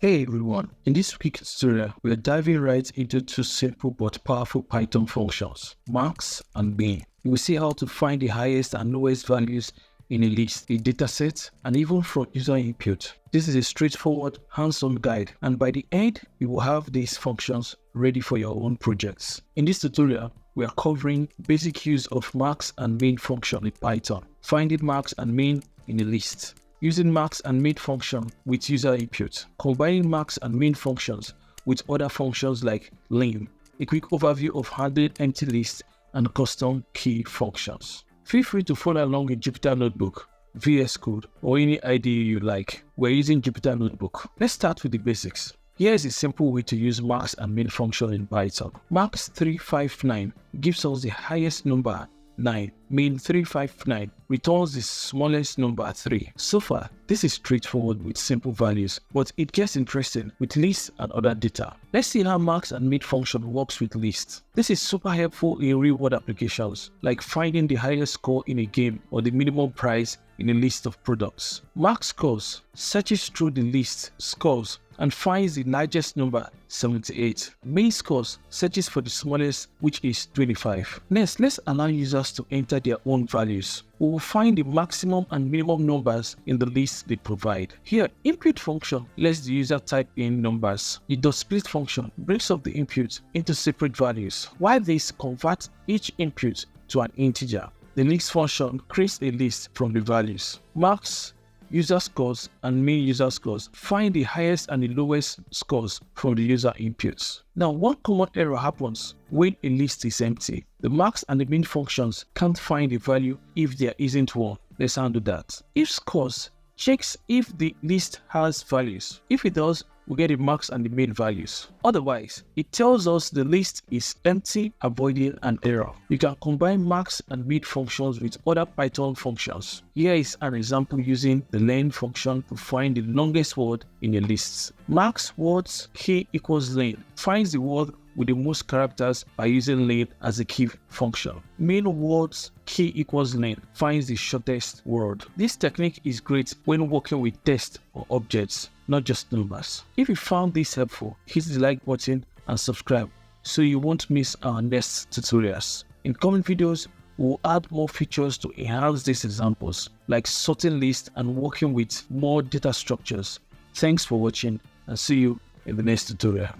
Hey everyone, in this week's tutorial, we are diving right into two simple but powerful Python functions, max and min. You will see how to find the highest and lowest values in a list, a dataset, and even from user input. This is a straightforward, hands-on guide, and by the end, you will have these functions ready for your own projects. In this tutorial, we are covering basic use of max and min function in Python, finding max and min in a list, using max and min function with user input, combining max and min functions with other functions like lim, a quick overview of handling empty lists and custom key functions. Feel free to follow along in Jupyter Notebook, VS Code, or any IDE you like. We're using Jupyter Notebook. Let's start with the basics. Here is a simple way to use max and min function in Python. Max 359 gives us the highest number 9, min 359 returns the smallest number 3. So far, this is straightforward with simple values, but it gets interesting with lists and other data. Let's see how max and min function works with lists. This is super helpful in real-world applications, like finding the highest score in a game or the minimum price in a list of products. Max scores searches through the list scores and finds the largest number, 78. Min scores searches for the smallest, which is 25. Next, let's allow users to enter their own values. We will find the maximum and minimum numbers in the list they provide. Here, input function lets the user type in numbers. The .split function breaks up the input into separate values, while this converts each input to an integer. The list function creates a list from the values. Max user scores and min user scores find the highest and the lowest scores from the user inputs. Now, one common error happens when a list is empty. The max and the min functions can't find a value if there isn't one. Let's handle that. If scores checks if the list has values. If it does, we get the max and the min values. Otherwise, it tells us the list is empty, avoiding an error. You can combine max and min functions with other Python functions. Here is an example using the len function to find the longest word in a list. Max words key equals len finds the word with the most characters by using len as a key function. Min words key equals len finds the shortest word. This technique is great when working with text or objects, not just numbers. If you found this helpful, hit the like button and subscribe so you won't miss our next tutorials. In coming videos, we'll add more features to enhance these examples, like sorting lists and working with more data structures. Thanks for watching and see you in the next tutorial.